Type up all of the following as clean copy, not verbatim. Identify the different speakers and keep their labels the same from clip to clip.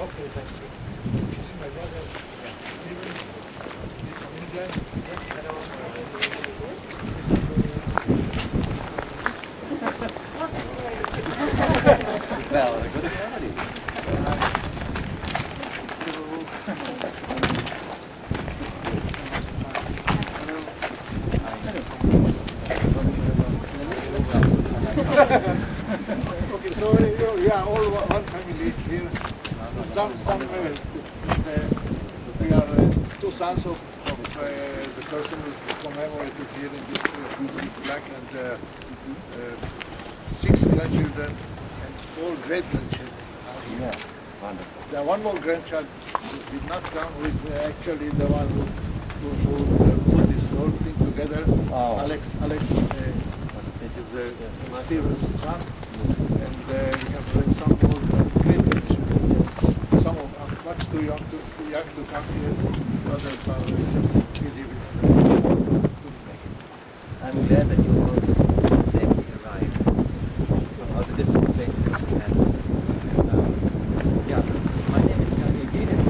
Speaker 1: Okay, thank you. This is my brother. Steven. He's from England. Hello.
Speaker 2: Well, good morning.
Speaker 1: Okay, so we are all one family here. We are two sons of the person who commemorated here in this flag, and 6 grandchildren and 4 great-grandchildren.
Speaker 2: Yeah, wonderful.
Speaker 1: There one more grandchild who did not come, who is actually the one who put this whole thing together.
Speaker 2: Oh.
Speaker 1: Alex, it is Steven's son, and we have some more great-grandchildren. Some of them much too young to come here. Others are busy with
Speaker 2: I'm glad that you all safely arrived from all the different places. And yeah, my name is Daniel Gehlen.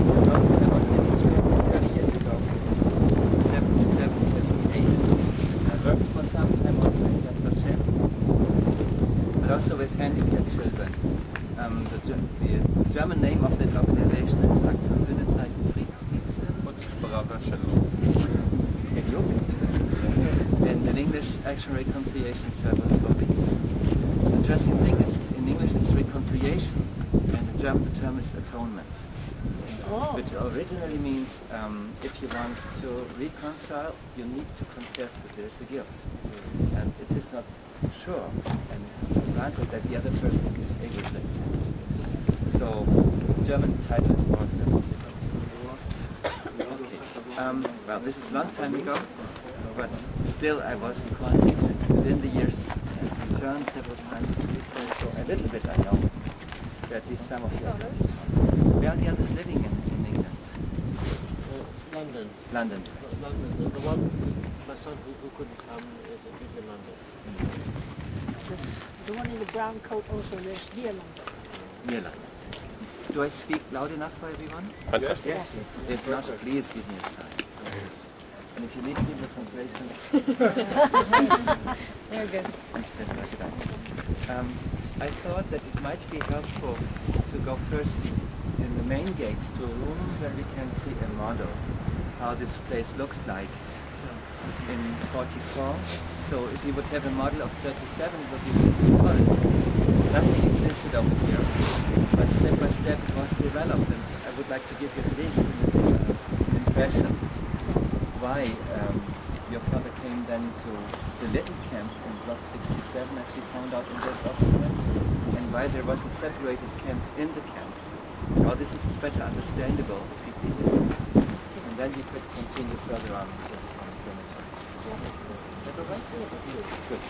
Speaker 2: When I was in Israel 30 years ago, 77, 78, I worked for some time also in Yad Vashem, but also with handicapped children. The German name of that organization is Aktion Sinnezeichen Friedensdienste. And in English, Action Reconciliation Service for Peace. The interesting thing is, in English it's reconciliation, and the German term is atonement. Which originally means if you want to reconcile, you need to confess that there is a guilt. And it is not sure and granted that the other person is able to accept. So, the German title is more sensitive. Okay. Well, this is a long time ago, but still I was in contact within the years and returned several times to Israel, so a little bit I know, at least some of you. Where are the others living in England?
Speaker 3: London.
Speaker 2: London.
Speaker 3: London. The one, my son who couldn't come, lives in London.
Speaker 4: The one in the brown coat also lives near London.
Speaker 2: Near London. Do I speak loud enough for everyone?
Speaker 1: Yes.
Speaker 4: Yes.
Speaker 2: If not, please give me a sign. And if you need to give a translation,
Speaker 4: Very good.
Speaker 2: I thought that it might be helpful to go first in the main gate to a room where we can see a model, how this place looked like in 44. So if you would have a model of 37, it would be simply forest. Nothing existed over here, but step by step it was developed, and I would like to give you at least an impression why your father came then to the little camp in block 67, as we found out in the documents, and why there was a separated camp in the camp. Now this is better understandable if you see it, and then you could continue further on with the perimeter. Is that all right? Good.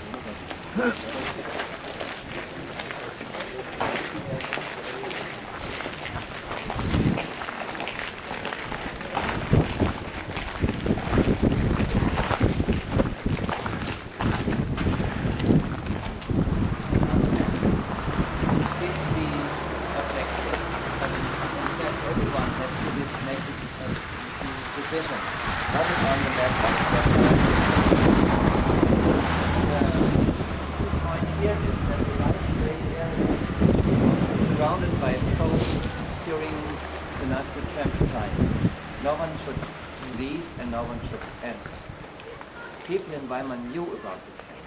Speaker 2: Knew about the camp.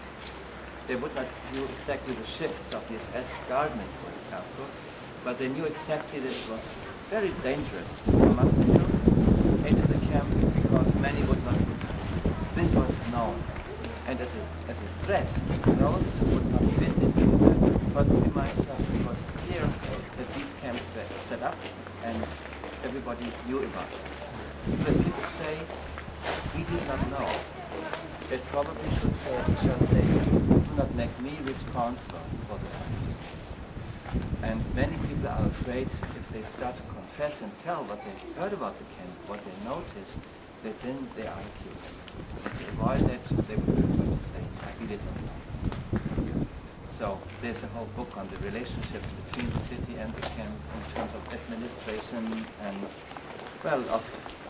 Speaker 2: They would not knew exactly the shifts of the SS gardening, for example, but they knew exactly that it was very dangerous to come up into the camp because many would not return. This was known, and as a threat to those who would not fit into the Volksgemeinschaft, it was clear that these camps were set up and everybody knew about it. So people say, we did not know. It probably shall say, do not make me responsible for the crimes. And many people are afraid if they start to confess and tell what they heard about the camp, what they noticed, that then they are accused. And to avoid that, they would prefer to say, we did not know. So there's a whole book on the relationships between the city and the camp in terms of administration and, well, of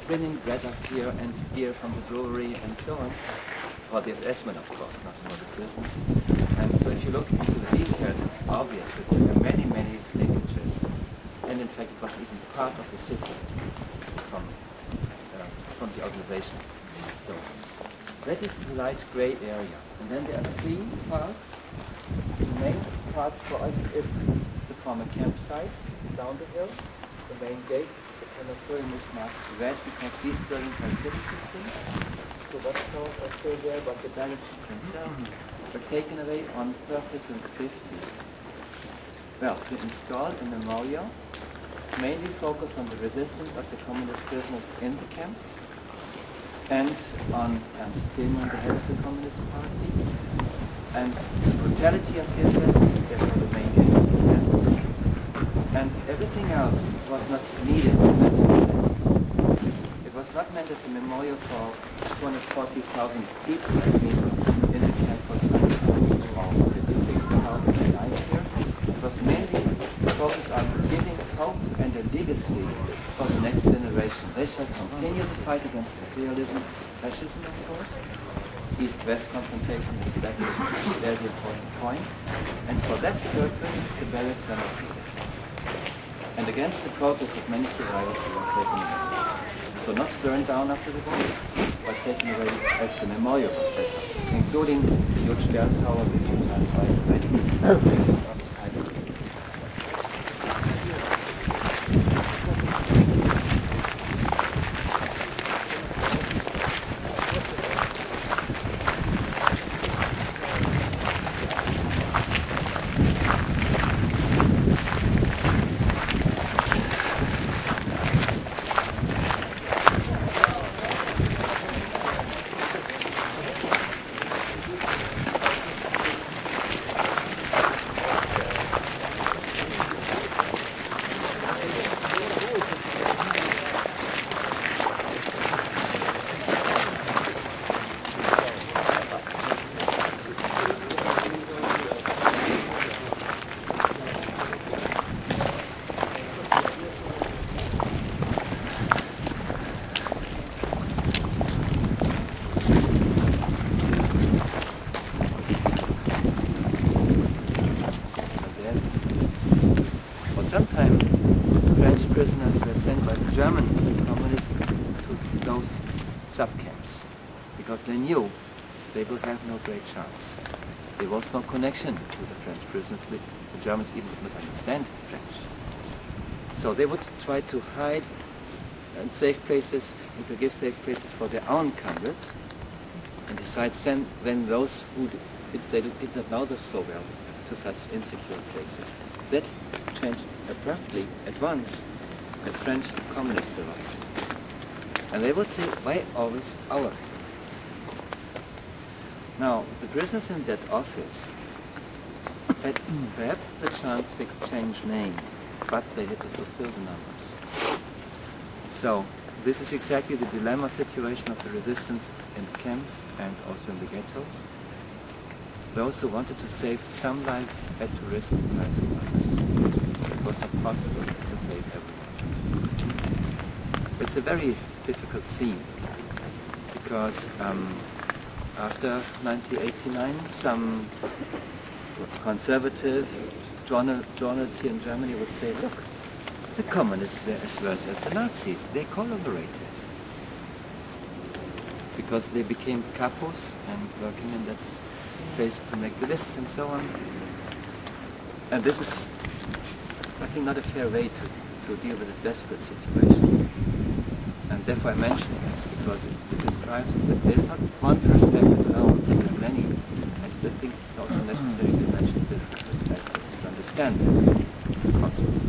Speaker 2: bringing bread up here and beer from the brewery and so on. For the SS-men, of course, not for the prisons. And so if you look into the details, it's obvious that there are many, many linkages. And in fact, it was even part of the city from the organization. So that is the light gray area. And then there are three parts. The main part for us is the former campsite down the hill, the main gate. The penetrating is marked red because these buildings are city systems. The watchtowers are still there, but the barracks themselves were taken away on purpose in the 50s. Well, to install a memorial mainly focused on the resistance of the communist prisoners in the camp and on Ernst Thälmann, the head of the Communist Party, and the brutality of the SS, therefore the main gate of the camps. And everything else was not needed in that time. It was not meant as a memorial for 240,000 people, I mean, in the camp for some time, or 50,000 died here. It was mainly focused on giving hope and a legacy for the next generation. They shall continue the fight against imperialism, fascism, of course. East-West confrontation is that a very important point. And for that purpose, the barracks were not needed. And against the protest of many survivors who were taken away. So not burned down after the war, but taken away as the memorial was set up, including the huge bell tower which you passed by already. It's on the side of it. Prisoners were sent by the German communists to those sub-camps because they knew they would have no great chance. There was no connection to the French prisoners. The Germans even did not understand French. So they would try to hide and safe places and to give safe places for their own comrades and decide to send then those who did not know them so well to such insecure places. That changed abruptly at once as French communists arrived. And they would say, why always our people? Now, the prisoners in that office had perhaps the chance to exchange names, but they had to fulfill the numbers. So, this is exactly the dilemma situation of the resistance in the camps and also in the ghettos. Those who wanted to save some lives had to risk the lives of others. It was not possible to save everyone. It's a very difficult scene because after 1989 some conservative journalists here in Germany would say, look, the communists were as worse as the Nazis. They collaborated because they became capos and working in that place to make the lists and so on. And this is, I think, not a fair way to deal with a desperate situation. And therefore I mention it because it describes that there's not one perspective alone, there are many. And I think it's also necessary to mention different perspectives to understand the cosmos.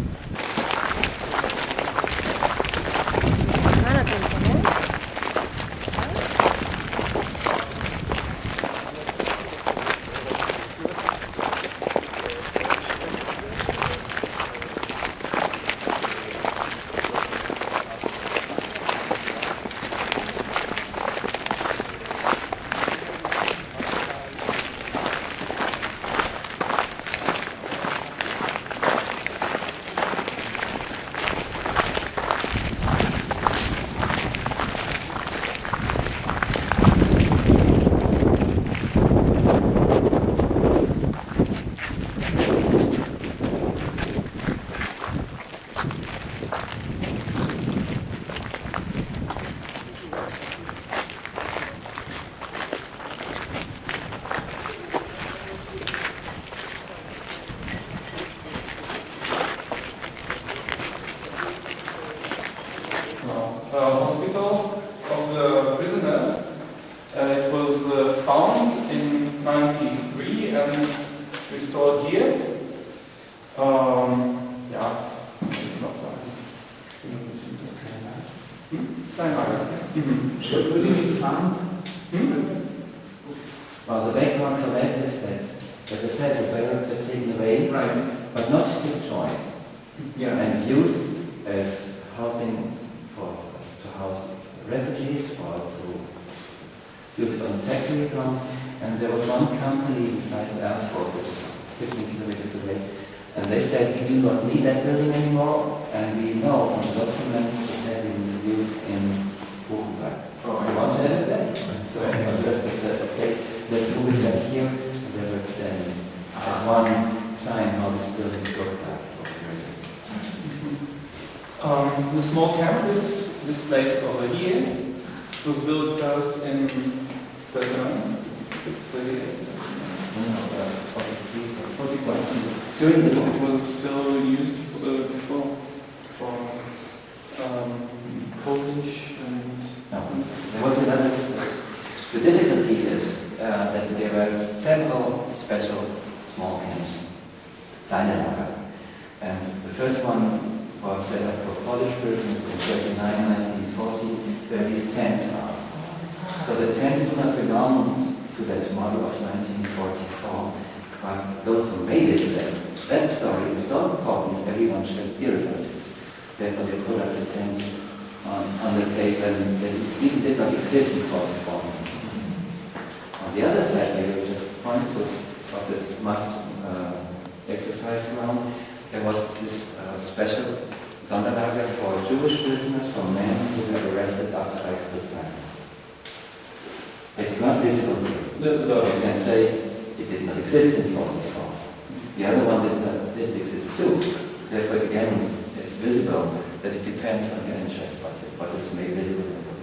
Speaker 5: What do you mean found? Well, the background for that is that, as I said, the barracks were taken away, but not destroyed, and used as housing to house refugees or to use it on the factory ground. And there was one company beside the airport, which is 15 kilometers away, and they said, we do not need that building anymore, and we know from the documents it had been used in Buchenwald. We want to have it back. So they said, okay, let's move it back here, and they were standing as one sign how this building looked like.
Speaker 6: The small camp is this place over here. It was built first in 39, 38, 43. It was still used before for Polish and...
Speaker 5: There was another. The difficulty is that there were several special small camps, kleine Lager, and the first one was set up for Polish prisoners in 39, 1940, where these tents are. So the tents do not belong to that model of 1944, but those who made it said, that story is so important, everyone should hear about it. Therefore they put up the tents on the place when they even did not exist in 44. On the other side, we will just point to of this mass exercise ground. There was this special Sonderlager for Jewish prisoners, for men who were arrested after Reichskriegsreich. It's not visible. You can say it did not exist in 44. The other one didn't exist too. Therefore, again, it's visible that it depends on your interest, what is made visible and what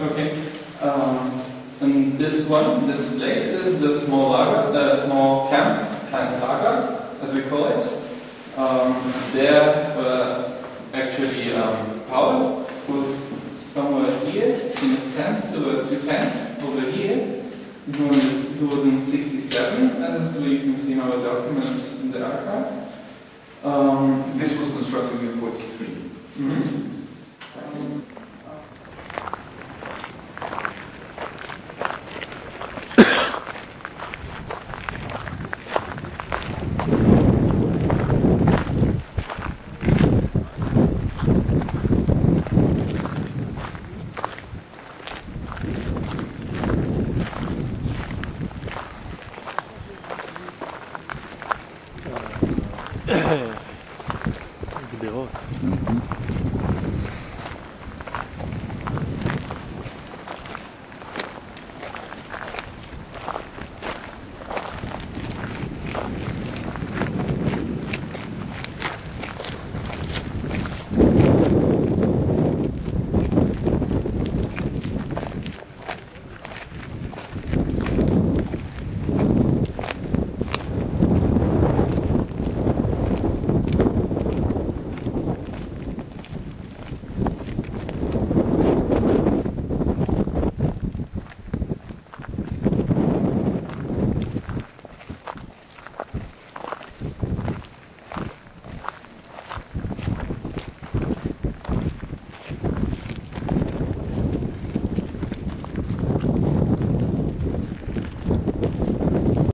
Speaker 5: not.
Speaker 6: Okay. And this place is the small lager, small camp, kleines Lager, as we call it. There actually Paul was somewhere here in the tents. There were two tents over here. He was in 67, as we can see in our documents in the archive.
Speaker 7: This was constructed in 43.
Speaker 3: גדרות.